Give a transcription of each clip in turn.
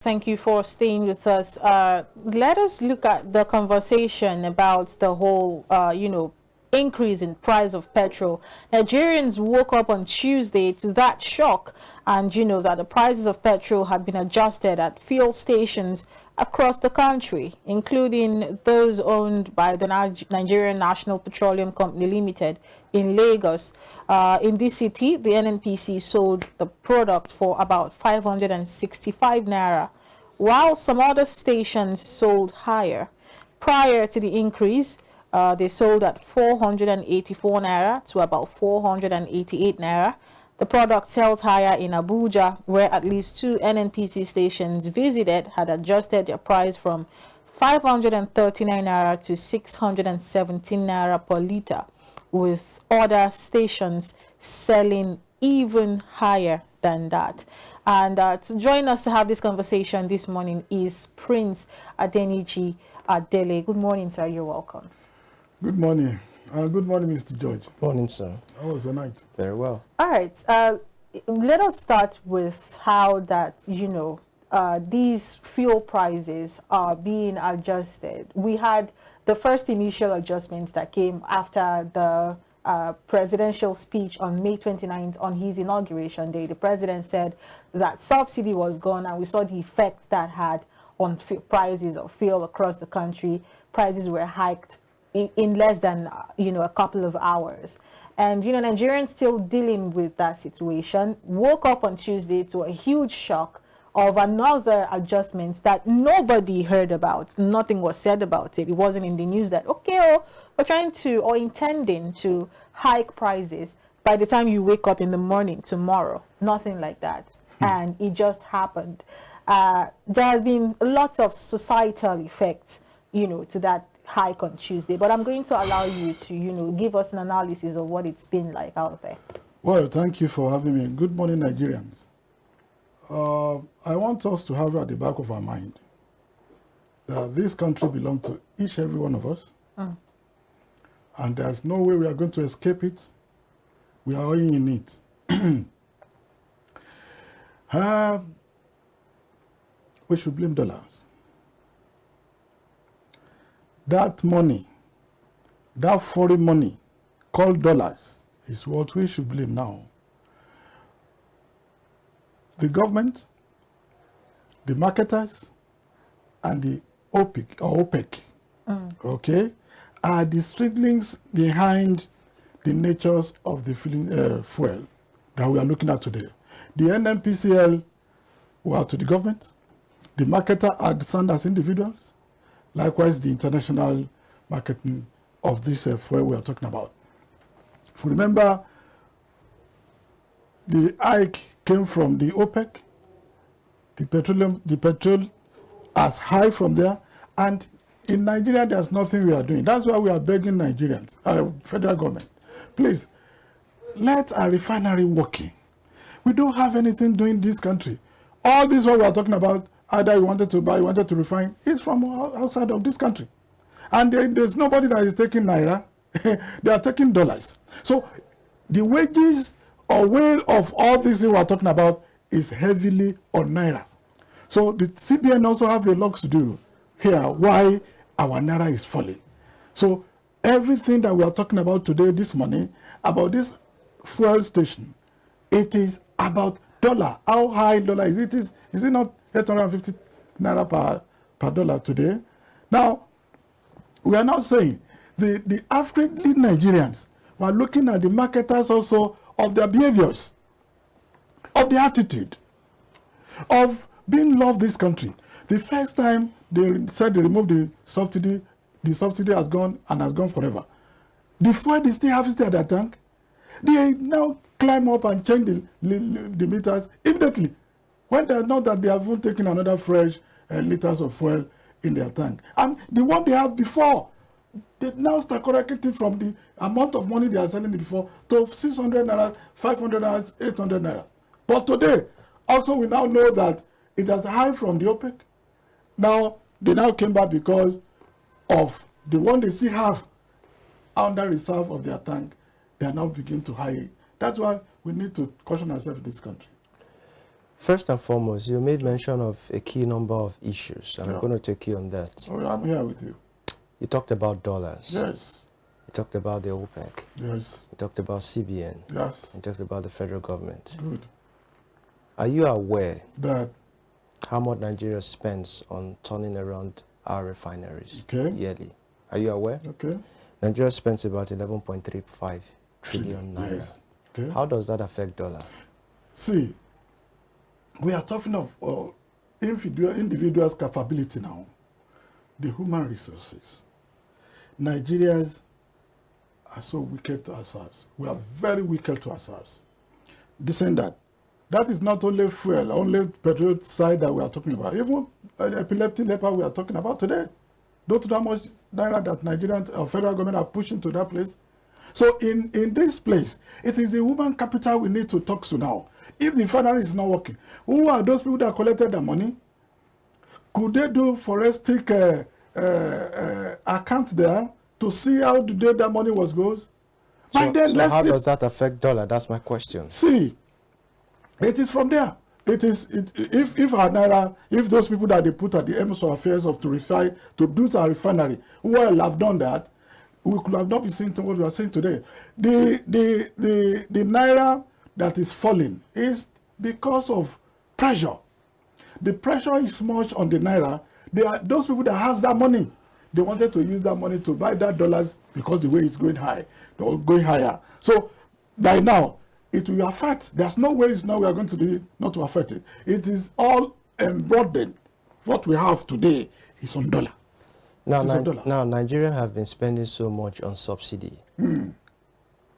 Thank you for staying with us. Let us look at the conversation about the whole, increase in price of petrol. Nigerians woke up on Tuesday to that shock, and that the prices of petrol had been adjusted at fuel stations across the country, including those owned by the Nigerian National Petroleum Company Limited in Lagos. In this city, the NNPC sold the product for about 565 naira, while some other stations sold higher. Prior to the increase, they sold at 484 naira to about 488 naira. The product sells higher in Abuja, where at least 2 NNPC stations visited had adjusted their price from 539 naira to 617 naira per litre, with other stations selling even higher than that. And to join us to have this conversation this morning is Prince Adeniji Adele. Good morning, sir. You're welcome. Good morning. Good morning, Mr. George. Morning, sir. How was your night? Very well. All right. Let us start with how that, these fuel prices are being adjusted. We had the first initial adjustment that came after the presidential speech on May 29th on his inauguration day. The president said that subsidy was gone, and we saw the effect that had on prices of fuel across the country. Prices were hiked in less than a couple of hours. And Nigerians still dealing with that situation woke up on Tuesday to a huge shock of another adjustment that nobody heard about. Nothing was said about it. It wasn't in the news that we're trying to or intending to hike prices by the time you wake up in the morning tomorrow. Nothing like that. And it just happened. There has been lots of societal effects to that hike on Tuesday, but I'm going to allow you to give us an analysis of what it's been like out there. Well, thank you for having me. Good morning, Nigerians. I want us to have at the back of our mind that this country belongs to each every one of us, and there's no way we are going to escape it. We are all in it. We should blame dollars. That money, that foreign money called dollars, is what we should blame now. The government, the marketers, and the OPEC, okay, are the strings behind the natures of the fuel that we are looking at today. The NNPCL were to the government, the marketer are concerned as individuals, likewise the international marketing of this fuel we are talking about. If you remember, the hike came from the OPEC, the petrol as high from there, and in Nigeria there's nothing we are doing. That's why we are begging Nigerians, federal government, please, let our refinery working. We don't have anything doing in this country. All this what we are talking about, either you wanted to buy, you wanted to refine, is from outside of this country. And there's nobody that is taking naira. They are taking dollars. So the wages or weight of all this we are talking about is heavily on naira. So the CBN also have a lot to do here why our naira is falling. So everything that we are talking about today, this morning, about this fuel station, it is about dollar. How high dollar is it? Is it not 850 naira per dollar today? Now, we are now saying the African Nigerians were looking at the marketers also of their behaviors, of the attitude, of being loved this country. The first time they said they removed the subsidy has gone and has gone forever. The fuel they still have it at their tank. They now climb up and change the meters immediately when they know that they haven't taken another fresh liters of fuel in their tank. And the one they had before, they now start correcting from the amount of money they are selling before to 600 naira, 500 naira, 800 naira. But today, also we now know that it has high from the OPEC. Now, they now came back because of the one they still have under reserve of their tank. They are now beginning to high. That's why we need to caution ourselves in this country. First and foremost, you made mention of a key number of issues. I'm going to take you on that. Oh, I'm here with you. You talked about dollars. Yes. You talked about the OPEC. Yes. You talked about CBN. Yes. You talked about the federal government. Good. Are you aware That. how much Nigeria spends on turning around our refineries yearly? Are you aware? Okay. Nigeria spends about 11.35 trillion naira. Yes. Okay. How does that affect dollar? See, we are talking of individuals' capability now, the human resources. Nigerians are so wicked to ourselves. We are very wicked to ourselves. Saying that is not only fuel, only petrol side that we are talking about. Even epileptic leper we are talking about today. Don't know how much naira that Nigerian federal government are pushing to that place. So in this place, it is the human capital we need to talk to now. If the refinery is not working, who are those people that collected the money? Could they do forensic account there to see how the day that money goes? So how does that affect dollar? That's my question. See, it is from there. If our naira, if those people that they put at the ends of affairs of to refine, to build our refinery, well have done that, we could have not been saying what we are saying today. The naira that is falling is because of pressure. The pressure is much on the naira. Those people that has that money, they wanted to use that money to buy that dollars because the way it's going high, they're going higher. So by now, it will affect. There's no ways now we are going to do it not to affect it. It is all embroidered. What we have today is on dollar. Now, Nigeria have been spending so much on subsidy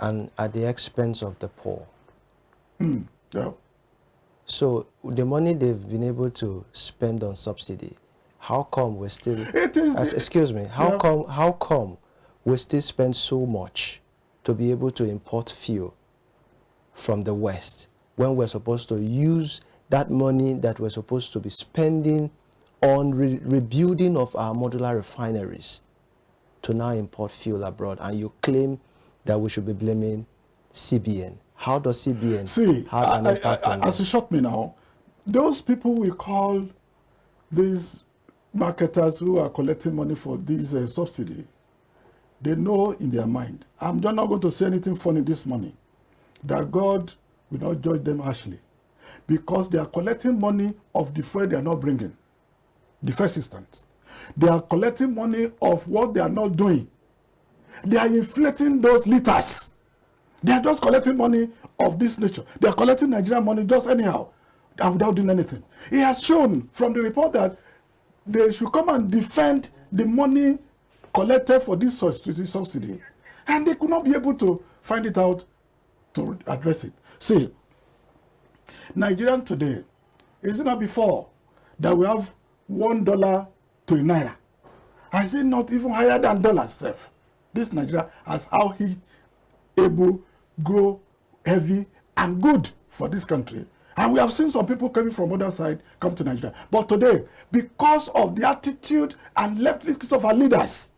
and at the expense of the poor. Yeah. So the money they've been able to spend on subsidy, how come we still? Excuse me. How come we still spend so much to be able to import fuel from the West when we're supposed to use that money that we're supposed to be spending on rebuilding of our modular refineries to now import fuel abroad, and you claim that we should be blaming CBN? How does CBN have an impact on as you shot me now, those people we call these marketers who are collecting money for these subsidy, they know in their mind, I'm just not going to say anything funny this morning, that God will not judge them harshly because they are collecting money of the fuel they are not bringing. The first instance, they are collecting money of what they are not doing. They are inflating those liters. They are just collecting money of this nature. They are collecting Nigerian money just anyhow and without doing anything. He has shown from the report that they should come and defend the money collected for this subsidy, and they could not be able to find it out to address it. See, Nigerian today, is it not before that we have $1 to a naira? Is it not even higher than dollars, Seth? This Nigeria has how he able grow heavy and good for this country. And we have seen some people coming from other side come to Nigeria. But today, because of the attitude and leftist of our leaders,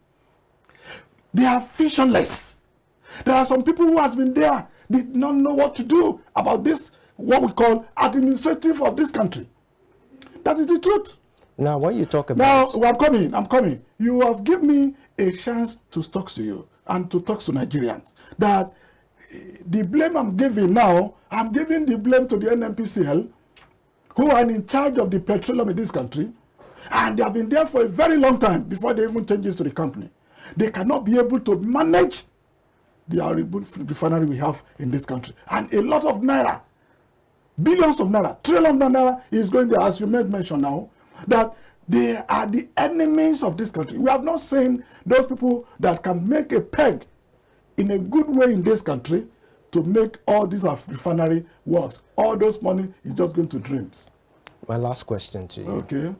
they are visionless. There are some people who has been there, did not know what to do about this, what we call administrative of this country. That is the truth. Now, when you talk about... Now, I'm coming. You have given me a chance to talk to you and to talk to Nigerians. That the blame I'm giving now, I'm giving the blame to the NNPCL, who are in charge of the petroleum in this country, and they have been there for a very long time before they even changes to the company. They cannot be able to manage the refinery we have in this country. And a lot of naira, billions of naira, trillions of naira is going there, as you made mention now, that they are the enemies of this country. We have not seen those people that can make a peg in a good way in this country to make all these refinery works. All those money is just going to dreams. My last question to you. Okay.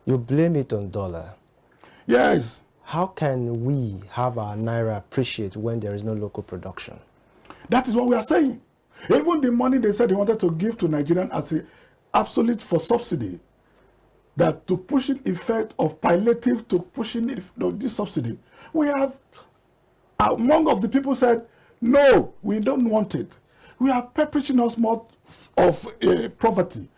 You blame it on dollar. Yes. How can we have our naira appreciate when there is no local production? That is what we are saying. Even the money they said they wanted to give to Nigerians as a absolute for subsidy, that to push in effect of palliative to pushing this subsidy, we have among of the people said, no, we don't want it. We are preaching us more of poverty